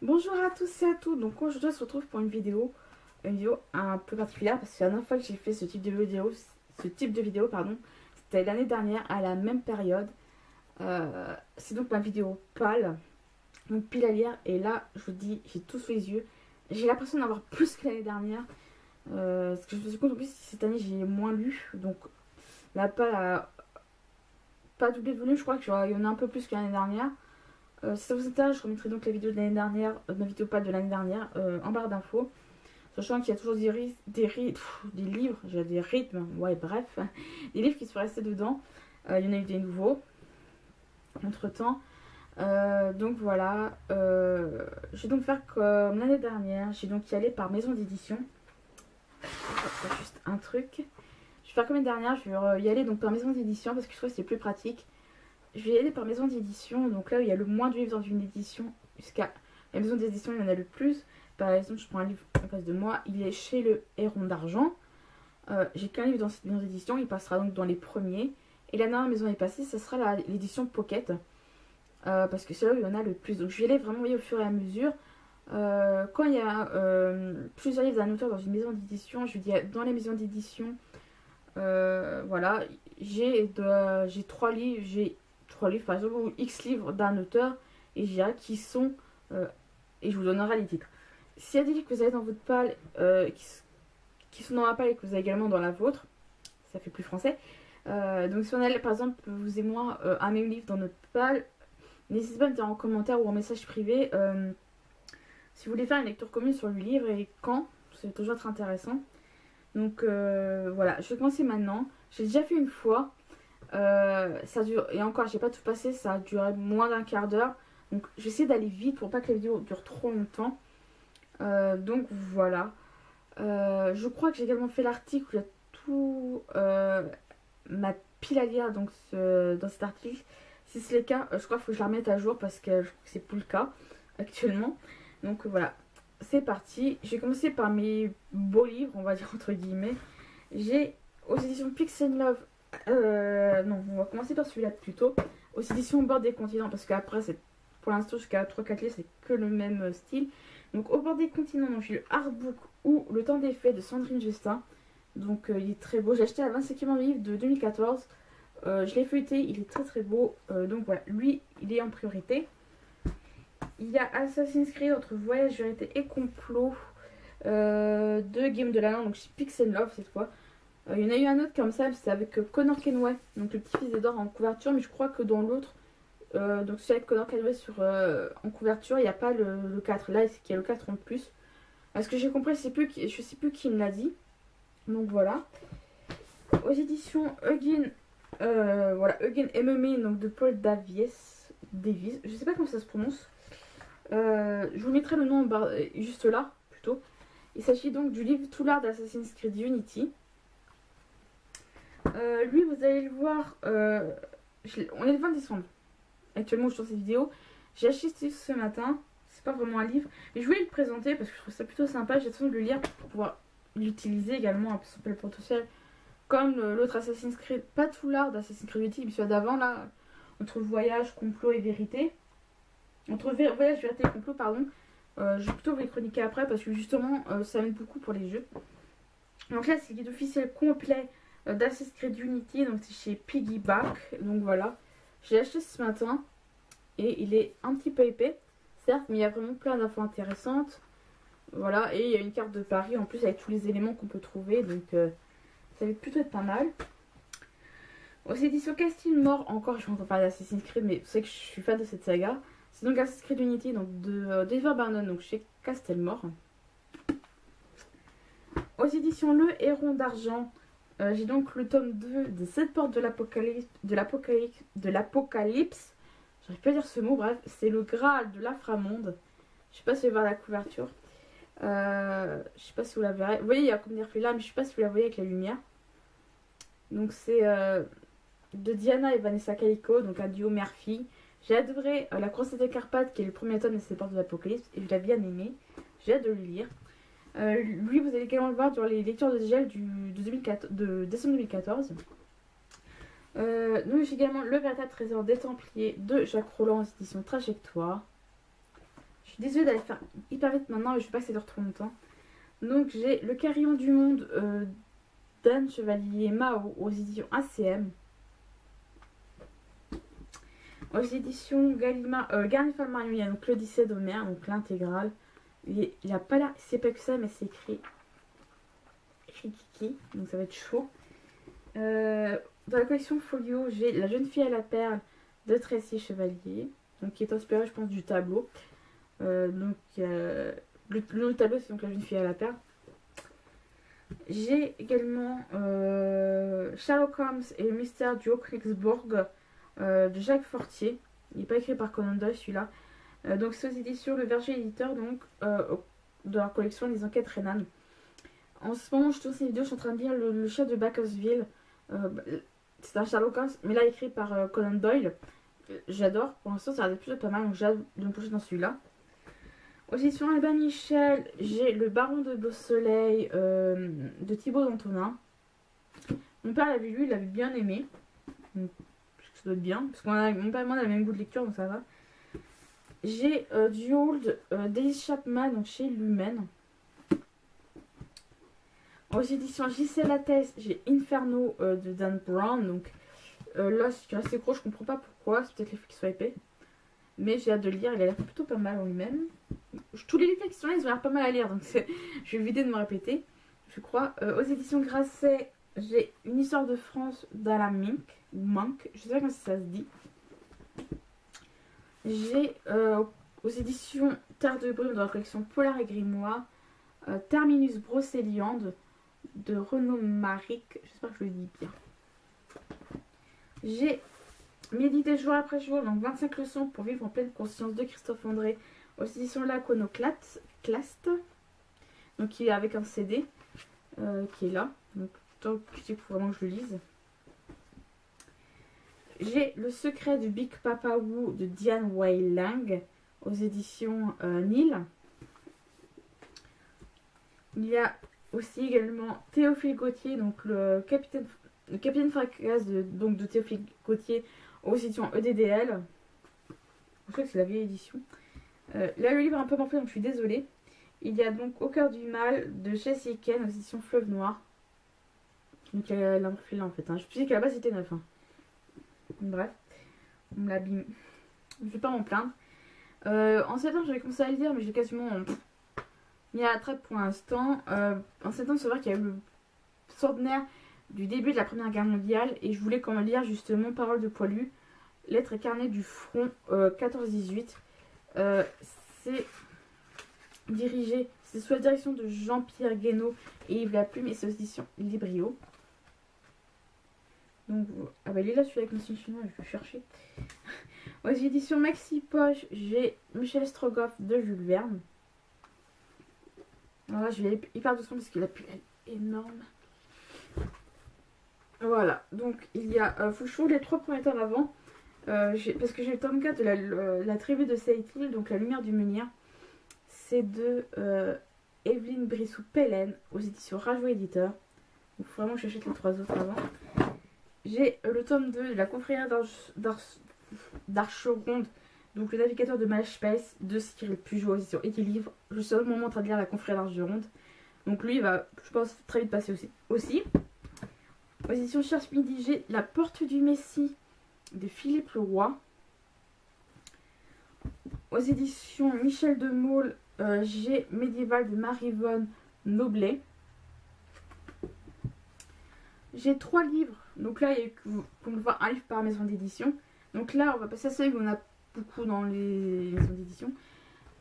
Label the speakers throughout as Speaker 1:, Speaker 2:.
Speaker 1: Bonjour à tous et à toutes. Donc aujourd'hui on se retrouve pour une vidéo un peu particulière parce que la dernière fois que j'ai fait ce type de vidéo, pardon, c'était l'année dernière à la même période. C'est donc ma vidéo pâle, donc pile à lire. Et là, je vous dis, j'ai tout sous les yeux. J'ai l'impression d'avoir plus que l'année dernière. Parce que je me suis compte en plus cette année j'ai moins lu, donc la pâle a pas doublé de volume. Je crois qu'il y en a un peu plus que l'année dernière. Si ça vous intéresse, je remettrai donc la vidéo de l'année dernière, ma vidéo pas de l'année dernière, en barre d'infos. Sachant qu'il y a toujours des livres, j'ai des rythmes, ouais, bref, des livres qui sont restés dedans. Il y en a eu des nouveaux entre temps. Donc voilà, je vais donc faire comme l'année dernière. J'ai donc y aller par maison d'édition. Juste un truc. Je vais faire comme l'année dernière, je vais y aller donc par maison d'édition parce que je trouve que c'est plus pratique. Je vais y aller par maison d'édition, donc là où il y a le moins de livres dans une édition, jusqu'à la maison d'édition il y en a le plus. Par exemple, je prends un livre en face de moi, il est chez le Héron d'Argent. J'ai qu'un livre dans cette maison d'édition, il passera donc dans les premiers. Et la dernière maison est passée, ça sera l'édition Pocket, parce que c'est là où il y en a le plus. Donc je vais aller vraiment au fur et à mesure. Quand il y a plusieurs livres d'un auteur dans une maison d'édition, je dis dans les maisons d'édition, voilà, j'ai 3 livres par exemple, ou X livres d'un auteur, et je dirais qui sont, et je vous donnerai les titres. S'il y a des livres que vous avez dans votre palle, qui sont dans ma palle et que vous avez également dans la vôtre, ça fait plus français. Donc si on a par exemple, vous et moi, un même livre dans notre palle, n'hésitez pas à me dire en commentaire ou en message privé si vous voulez faire une lecture commune sur le livre et quand, c'est toujours être intéressant. Donc voilà, je vais commencer maintenant. J'ai déjà fait une fois. Ça dure, et encore, j'ai pas tout passé, ça a duré moins d'un quart d'heure. Donc j'essaie d'aller vite pour pas que la vidéo dure trop longtemps. Donc voilà. Je crois que j'ai également fait l'article où il y a tout ma pile à lire donc dans cet article. Si c'est le cas, je crois qu'il faut que je la remette à jour parce que je crois que c'est plus le cas actuellement. Donc voilà, c'est parti. Je vais commencer par mes beaux livres, on va dire entre guillemets. J'ai aux éditions Pix and Love. Non, on va commencer par celui-là plutôt. Aux éditions Au bord des continents, parce qu'après, c'est pour l'instant, jusqu'à 3-4 livres, c'est que le même style. Donc, Au bord des continents, donc j'ai le Artbook ou Le temps des fées de Sandrine Justin. Donc, il est très beau. J'ai acheté à 25e livre de 2014. Je l'ai feuilleté, il est très très beau. Donc, voilà, lui, il est en priorité. Il y a Assassin's Creed entre voyage, vérité et complot de Game de la Lande, donc chez Pix and Love cette fois. Il y en a eu un autre comme ça, c'est avec Connor Kenway, donc le petit-fils d'Edward en couverture, mais je crois que dans l'autre, donc celui avec Connor Kenway en couverture, il n'y a pas le 4. Là, c'est qu'il y a le 4 en plus. Parce que j'ai compris, je sais plus qui me l'a dit. Donc voilà. Aux éditions Eugen, voilà, Eugen MMA, donc de Paul Davies, je sais pas comment ça se prononce. Je vous mettrai le nom en barre, juste là, plutôt. Il s'agit donc du livre Tout l'art d'Assassin's Creed Unity. Lui, vous allez le voir, on est le 20 décembre. Actuellement, je tourne cette vidéo. J'ai acheté ce livre ce matin. C'est pas vraiment un livre, mais je voulais le présenter parce que je trouve ça plutôt sympa. J'ai besoin de le lire pour pouvoir l'utiliser également à son plein potentiel. Comme l'autre Assassin's Creed, pas tout l'art d'Assassin's Creed Unity, mais celui d'avant là, entre voyage, complot et vérité. Entre voyage, vérité et complot, pardon. Je vais plutôt vous les chroniquer après parce que justement, ça m'aide beaucoup pour les jeux. Donc là, c'est le guide officiel complet d'Assassin's Creed Unity, donc c'est chez Piggyback. Donc voilà, j'ai acheté ce matin et il est un petit peu épais, certes, mais il y a vraiment plein d'infos intéressantes. Voilà, et il y a une carte de Paris en plus avec tous les éléments qu'on peut trouver, donc ça va plutôt être pas mal. Aux éditions Castile Mort, encore je vais entendre parler d'Assassin's Creed, mais vous savez que je suis fan de cette saga. C'est donc Assassin's Creed Unity, donc d'Oliver Barnon, donc chez Castile Mort. Aux éditions Le Héron d'Argent, j'ai donc le tome 2 des 7 portes de l'Apocalypse. J'arrive pas à dire ce mot, bref, c'est le Graal de l'Inframonde. Je sais pas si vous allez voir la couverture. Je sais pas si vous la verrez. Vous voyez, il y a comme des reflets là, mais je sais pas si vous la voyez avec la lumière. Donc c'est de Diana et Vanessa Calico, donc un duo mère-fille. J'ai adoré La Croisade des Carpates, qui est le premier tome des 7 portes de l'Apocalypse, et je l'ai bien aimé. J'ai hâte de le lire. Lui, vous allez également le voir dans les lectures de Gel de décembre 2014. Nous, j'ai également Le véritable trésor des Templiers de Jacques Roland, édition Trajectoire. suis désolée d'aller faire hyper vite maintenant, mais je ne vais pas essayer de trop longtemps. Donc j'ai Le Carillon du Monde d'Anne Chevalier Mao aux éditions ACM. Aux éditions Gallimard, Garnier Marion, il y a donc l'Odyssée d'Homère, donc l'intégrale. Il n'y a pas là, c'est pas que ça, mais c'est écrit Kiki, donc ça va être chaud. Dans la collection Folio, j'ai La Jeune Fille à la Perle de Tracy Chevalier, donc qui est inspiré, je pense, du tableau. Le nom du tableau, c'est donc La Jeune Fille à la Perle. J'ai également Sherlock Holmes et le mystère du Haut-Kriegsbourg de Jacques Fortier. Il n'est pas écrit par Conan Doyle celui-là. Donc c'est aux éditions Le Verger éditeur, donc de leur collection Les Enquêtes Renan. En ce moment, je tourne cette vidéo, je suis en train de lire le Chef de Bacchusville. C'est un Sherlock Holmes, mais là écrit par Conan Doyle. J'adore. Pour l'instant, ça a l'air plutôt pas mal, donc j'ai hâte de me plonger dans celui-là. Aux éditions Albin Michel, j'ai Le Baron de Beausoleil de Thibaut d'Antonin. Mon père l'avait lu, il l'avait bien aimé. Donc, ça doit être bien, parce que mon père et moi on a le même goût de lecture, donc ça va. J'ai du Old d'Elise Chapman, donc chez Lumen. Aux éditions JC Lattès, j'ai Inferno de Dan Brown. Donc là, c'est assez gros, je comprends pas pourquoi. C'est peut-être l'effet qu'il soit épais. Mais j'ai hâte de le lire, il a l'air plutôt pas mal en lui-même. Tous les livres qui sont là, ils ont l'air pas mal à lire. Donc je vais éviter de me répéter, je crois. Aux éditions Grasset, j'ai Une histoire de France d'Alain Mink. Je sais pas comment ça se dit. J'ai aux éditions Terre de Brume, dans la collection Polar et Grimoire, Terminus Brocéliande de Renaud Maric, j'espère que je le dis bien. J'ai Méditer jour après jour, donc 25 leçons pour vivre en pleine conscience de Christophe André aux éditions Laconoclaste, donc qui est avec un CD qui est là, donc il faut vraiment que je le lise. J'ai Le secret du Big Papa Wu de Diane Wei Lang aux éditions Nil. Il y a aussi également Théophile Gautier, donc le capitaine Fracasse de Théophile Gautier aux éditions EDDL. Je crois que c'est la vieille édition. Là le livre est un peu morflé, donc je suis désolée. Il y a donc Au cœur du mal de Jessie Ken aux éditions Fleuve Noir. Donc il y a l'imprimer là en fait. Hein. Je sais qu'à la base c'était neuf. Hein. Bref, on me l'abîme. Je vais pas m'en plaindre. En septembre j'avais commencé à le lire, mais j'ai quasiment mis à la trappe pour l'instant. En septembre c'est vrai qu'il y a eu le centenaire du début de la Première Guerre mondiale et je voulais quand même lire justement Parole de poilu, Lettres et carnets du front 14-18. C'est dirigé, c'est sous la direction de Jean-Pierre Guénaud et Yves Laplume et c'est aux éditions Librio. Donc, ah bah il est là celui avec le signe chinois, je vais chercher. Aux éditions Maxi Poche, j'ai Michel Strogoff de Jules Verne. Alors là, je vais aller hyper doucement parce que la pile est énorme. Voilà, donc il y a, faut que je trouve les 3 premiers tomes avant. Parce que j'ai le tome 4 de la tribu de Seytil, donc La lumière du menhir. C'est de Evelyne Brissou-Pellen aux éditions Rajo Éditeur. Donc vraiment que j'achète les 3 autres avant. J'ai le tome 2 de La confrérie d'Archeronde, donc Le navigateur de Malspès de Cyril Pujol aux éditions Équilibre. Je suis au moment en train de lire La confrérie d'Archeronde. Donc lui il va, je pense, très vite passer aussi. Aux éditions Cherche Midi, j'ai La porte du Messie de Philippe Leroy. Aux éditions Michel de Maulle, j'ai Médiéval de Marie-Vonne Noblet. J'ai 3 livres. Donc là, il y a, pour me voir, un livre par maison d'édition. Donc là, on va passer à celui où on a beaucoup dans les maisons d'édition.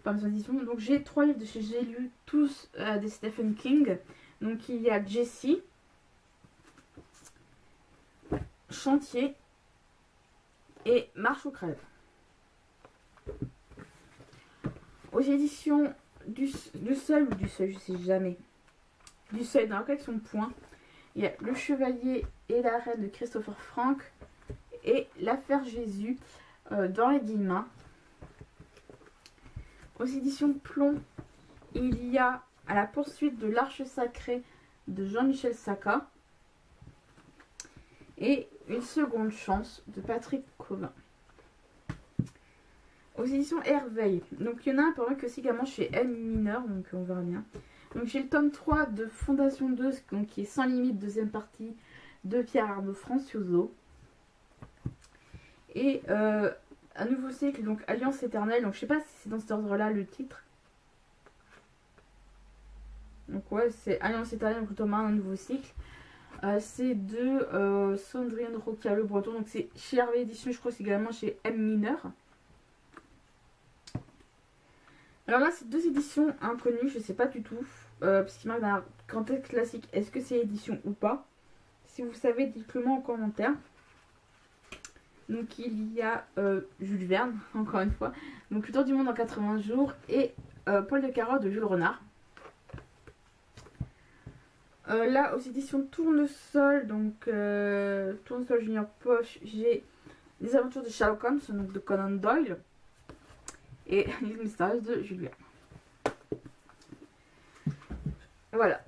Speaker 1: Par maison d'édition. Donc j'ai 3 livres de chez J'ai lu, tous des Stephen King. Donc il y a Jessie, Chantier et Marche ou crève. Aux éditions du Seuil ou du Seuil, je sais jamais. Du Seuil, dans la collection Point, il y a Le Chevalier et la Reine de Christopher Frank et L'affaire Jésus dans les Guillemins. Aux éditions Plomb, il y a À la poursuite de l'Arche sacrée de Jean-Michel Sacca et Une seconde chance de Patrick Covin. Aux éditions Herveil. Donc il y en a un par exemple aussi également chez M mineur, donc on verra bien. Donc j'ai le tome 3 de Fondation 2, donc, qui est Sans limite, deuxième partie de Pierre Arnaud Franciuso. Et un nouveau cycle, donc Alliance éternelle. Donc je sais pas si c'est dans cet ordre-là le titre. Donc ouais, c'est Alliance éternelle, donc le tome 1, un nouveau cycle. C'est de Sandrine Roca Le Breton. Donc c'est chez Hervé Édition, je crois que c'est également chez M mineur. Alors là, c'est deux éditions inconnues, je sais pas du tout. Parce qu'il marque dans la Grand Texte Classique, est-ce que c'est édition ou pas? Si vous savez, dites-le moi en commentaire. Donc il y a Jules Verne, encore une fois. Donc Le Tour du Monde en 80 jours. Et Paul de Carotte de Jules Renard. Là, aux éditions Tournesol, donc Tournesol Junior Poche, j'ai Les Aventures de Sherlock Holmes, donc de Conan Doyle. Et L'île mystérieuse de Jules Verne. Voilà.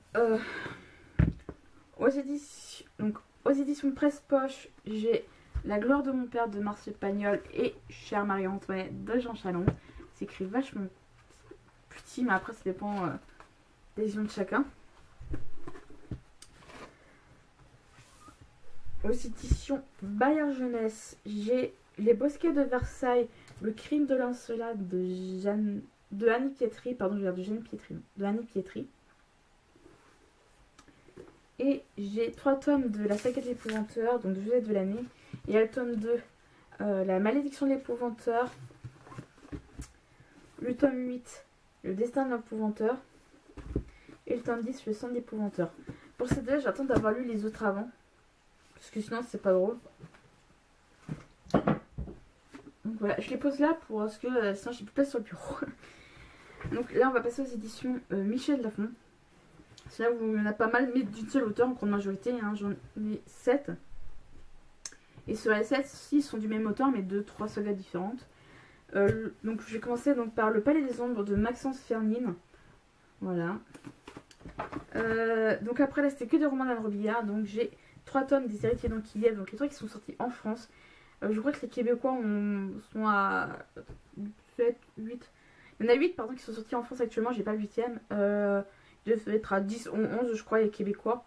Speaker 1: Aux éditions Presse Poche, j'ai La gloire de mon père de Marcel Pagnol et Chère Marie-Antoinette de Jean Chalon. C'est écrit vachement petit, mais après ça dépend des éditions de chacun. Aux éditions Bayard Jeunesse, j'ai Les Bosquets de Versailles, Le crime de l'encelade de Annie Pietri, pardon, je vais dire de Jeanne Pietri, non, de Annie Pietri. Et j'ai 3 tomes de La saga de l'épouvanteur, donc de Josette Delaney. Il y a le tome 2, La malédiction de l'épouvanteur. Le tome 8, Le destin de l'épouvanteur. Et le tome 10, Le sang de l'épouvanteur. Pour ces deux, j'attends d'avoir lu les autres avant. Parce que sinon, c'est pas drôle. Donc voilà, je les pose là parce que sinon, j'ai plus de place sur le bureau. Donc là, on va passer aux éditions Michel Lafon. C'est là où il y en a pas mal, mais d'une seule auteur en grande majorité. Hein, j'en ai 7. Et sur les 7, 6 sont du même auteur, mais de 3 sagas différentes. Donc je vais commencer donc, par Le Palais des Ombres de Maxence Fernine. Voilà. Donc après, là, c'était que des romans d'Anne Robillard. Donc j'ai 3 tomes des Héritiers d'Anquilève. Donc les 3 qui sont sortis en France. Je crois que les Québécois sont à 7, 8. Il y en a 8 pardon, qui sont sortis en France actuellement. J'ai pas le 8ème. Il devait être à 10 ou 11, je crois, les Québécois.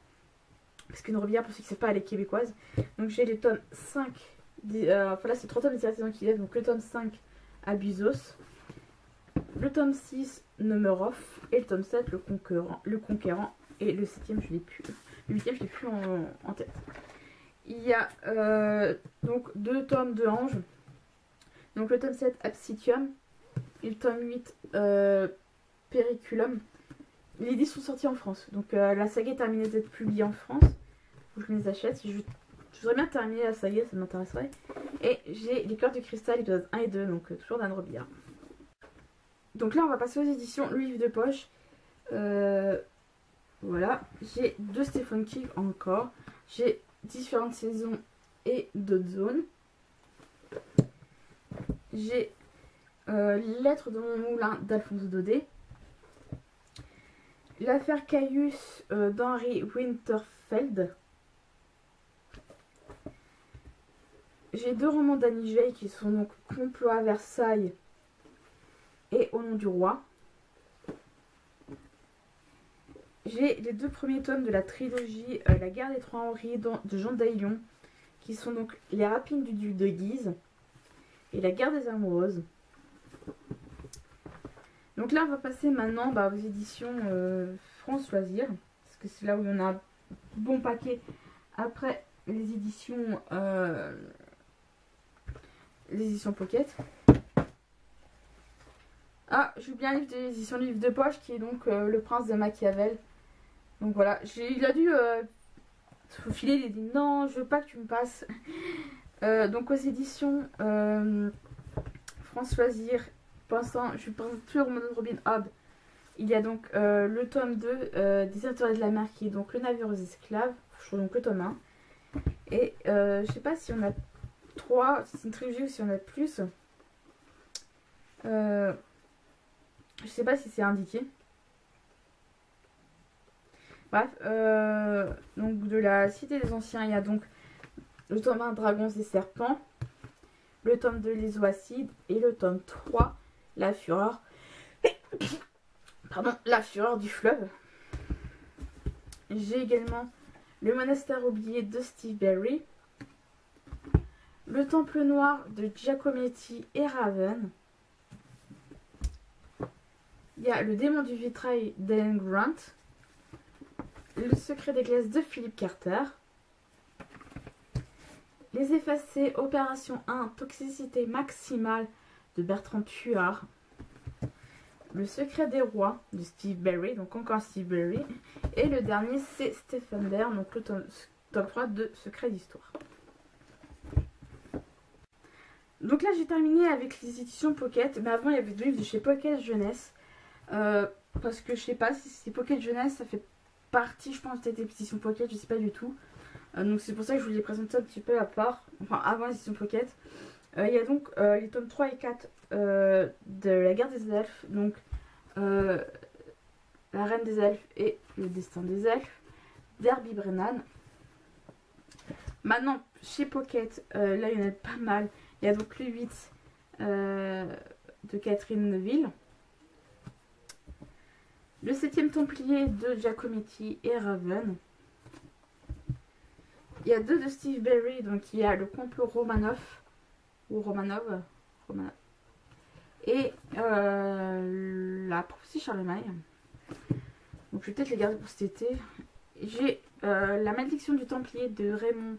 Speaker 1: Parce qu'une Robillard, pour ceux qui ne savent pas, elle est québécoise. Donc j'ai les tomes 5. Enfin là, c'est 3 tomes des Héritiers d'Anquilève. Donc le tome 5, Abuzos. Le tome 6, Nemeroff. Et le tome 7, Le Conquérant. Et le 7ème, je l'ai plus. Le 8ème, je l'ai plus en tête. Il y a donc 2 tomes de Ange. Donc le tome 7, Absitium. Et le tome 8, Periculum. Les 10 sont sortis en France. Donc la saga est terminée d'être publiée en France. Faut que je les achète. Si je voudrais bien terminer la saga, ça m'intéresserait. Et j'ai Les Cœurs de Cristal, épisodes 1 et 2. Donc toujours d'Anne Robillard. Donc là, on va passer aux éditions Le Livre de Poche. Voilà. J'ai 2 Stephen King encore. J'ai Différentes saisons et d'autres zones. J'ai Lettres de mon moulin d'Alphonse Daudet. L'affaire Caius d'Henry Winterfeld. J'ai 2 romans d'Annie Jay qui sont donc Complot à Versailles et Au nom du roi. J'ai les 2 premiers tomes de la trilogie La guerre des 3 Henri de Jean d'Aillon, qui sont donc Les rapines du duc de Guise et La guerre des amoureuses. Donc là, on va passer maintenant aux éditions France Loisirs, parce que c'est là où il y en a un bon paquet. Après les éditions Pocket. Ah, j'ai oublié un livre des éditions Livre de Poche qui est donc Le Prince de Machiavel. Donc voilà, il a dû se filer, il a dit non, je veux pas que tu me passes. Donc aux éditions France Loisirs, pour l'instant, je présente plus le roman de Robin Hobb. Il y a donc le tome 2 des Intérêts de la mer qui est donc Le navire aux esclaves. Je trouve donc le tome 1. Et je sais pas si on a 3, si c'est une trilogie ou si on a plus. Je sais pas si c'est indiqué. Bref, donc de la Cité des Anciens, il y a donc le tome 1 Dragons et Serpents, le tome 2 Les eaux acides et le tome 3 La fureur. Pardon, La fureur du fleuve. J'ai également Le monastère oublié de Steve Berry, Le temple noir de Giacometti et Raven. Il y a Le démon du vitrail d'Ellen Grant, Le secret des glaces de Philip Carter, Les effacés, Opération 1, Toxicité maximale de Bertrand Puard, Le secret des rois de Steve Berry, donc encore Steve Berry, et le dernier c'est Stephen Bear, donc le tome 3 de Secret d'Histoire. Donc là j'ai terminé avec les éditions Pocket, mais avant il y avait deux livres de chez Pocket Jeunesse, parce que je sais pas si c'est Pocket Jeunesse, ça fait partie je pense peut-être des éditions Pocket, je sais pas du tout. Donc c'est pour ça que je vous les présente un petit peu à part, enfin avant les éditions Pocket. Il y a donc les tomes 3 et 4 de La guerre des elfes, donc La reine des elfes et Le destin des elfes d'Herbie Brennan. Maintenant chez Pocket, là il y en a pas mal. Il y a donc le 8 de Catherine Neville, Le 7e Templier de Giacometti et Raven. Il y a 2 de Steve Berry, donc il y a Le complot Romanov ou Romanov, et La prophétie Charlemagne. Donc je vais peut-être les garder pour cet été. J'ai La malédiction du Templier de Raymond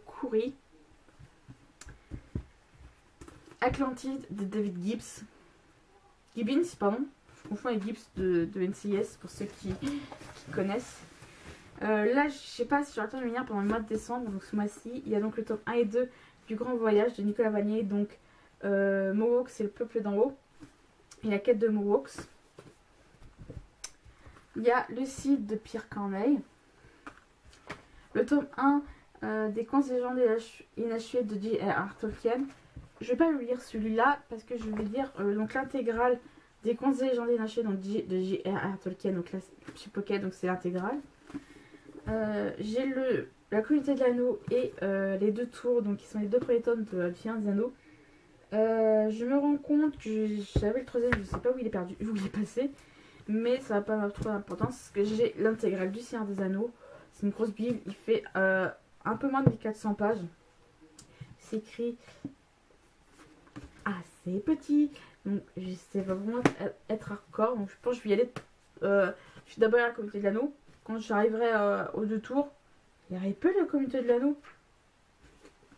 Speaker 1: Khoury, Atlantide de David Gibbons, pardon, je confonds avec Gibbs de NCIS pour ceux qui connaissent. Là je sais pas si j'aurai le temps de venir pendant le mois de décembre, donc ce mois-ci il y a donc le tome 1 et 2 du Grand Voyage de Nicolas Vanier, donc Mohawks c'est le peuple d'en haut et la quête de Mohawks. Il y a Le Cid de Pierre Corneille, le tome 1 des contes et légendes inachevés de J.R.R. Tolkien. Je vais pas le lire celui-là parce que je vais lire donc l'intégrale des contes et légendes inachevés de J.R.R. Tolkien, donc là chez Pocket, donc c'est l'intégrale. J'ai La communauté de l'anneau et les 2 tours, donc qui sont les 2 premiers tomes de La Seigneur des Anneaux. Je me rends compte que j'avais le 3e, je sais pas où il est perdu, où il est passé, mais ça n'a pas trop d'importance parce que j'ai l'intégrale du Seigneur des Anneaux. C'est une grosse bible, il fait un peu moins de 1400 pages. C'est écrit assez petit, donc ça va vraiment être hardcore, donc je pense que je vais y aller. Je suis d'abord à la communauté de l'anneau. Quand j'arriverai aux 2 tours, il y aurait peu de la communauté de l'anneau.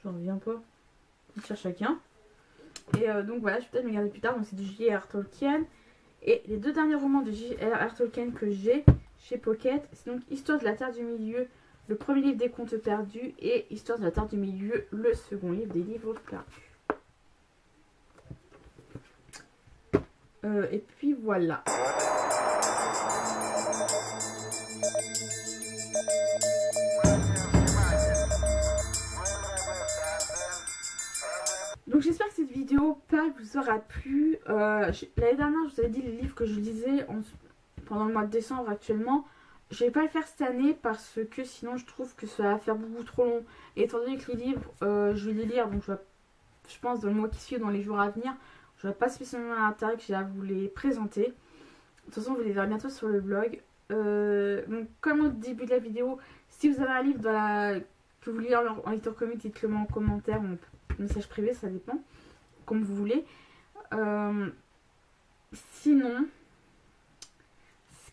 Speaker 1: J'en reviens pas. On cherche chacun. Et donc voilà, je vais peut-être me garder plus tard. Donc c'est du J.R.R. Tolkien. Et les 2 derniers romans de J.R.R. Tolkien que j'ai chez Pocket, c'est donc Histoire de la Terre du Milieu, le premier livre des contes perdus, et Histoire de la Terre du Milieu, le second livre des livres perdus. Et puis voilà. Donc j'espère que cette vidéo vous aura plu. L'année dernière je vous avais dit les livres que je lisais pendant le mois de décembre actuellement. Je vais pas le faire cette année parce que sinon je trouve que ça va faire beaucoup trop long. Et étant donné que les livres je vais les lire, donc je pense dans le mois qui suit, dans les jours à venir, je n'aurai pas spécialement l'intérêt que j'ai à vous les présenter. De toute façon vous les verrez bientôt sur le blog. Donc comme au début de la vidéo, si vous avez un livre que vous voulez en lecteur commun, dites-le moi en commentaire ou en message privé, ça dépend, comme vous voulez. Sinon,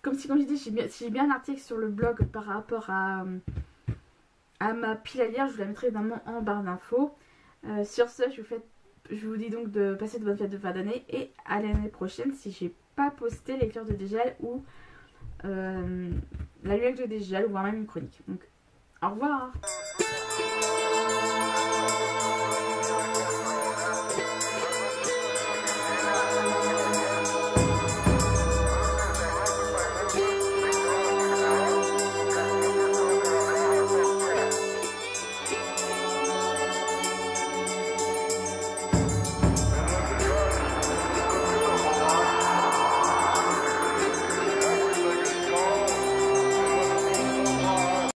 Speaker 1: comme je dis, j'ai bien un article sur le blog par rapport à ma pile à lire, je vous la mettrai évidemment en barre d'infos. Sur ce, je vous dis donc de passer de bonnes fêtes de fin d'année et à l'année prochaine si j'ai pas posté l'éclair de dégel ou l'alluette de dégel ou voire même une chronique. Donc au revoir.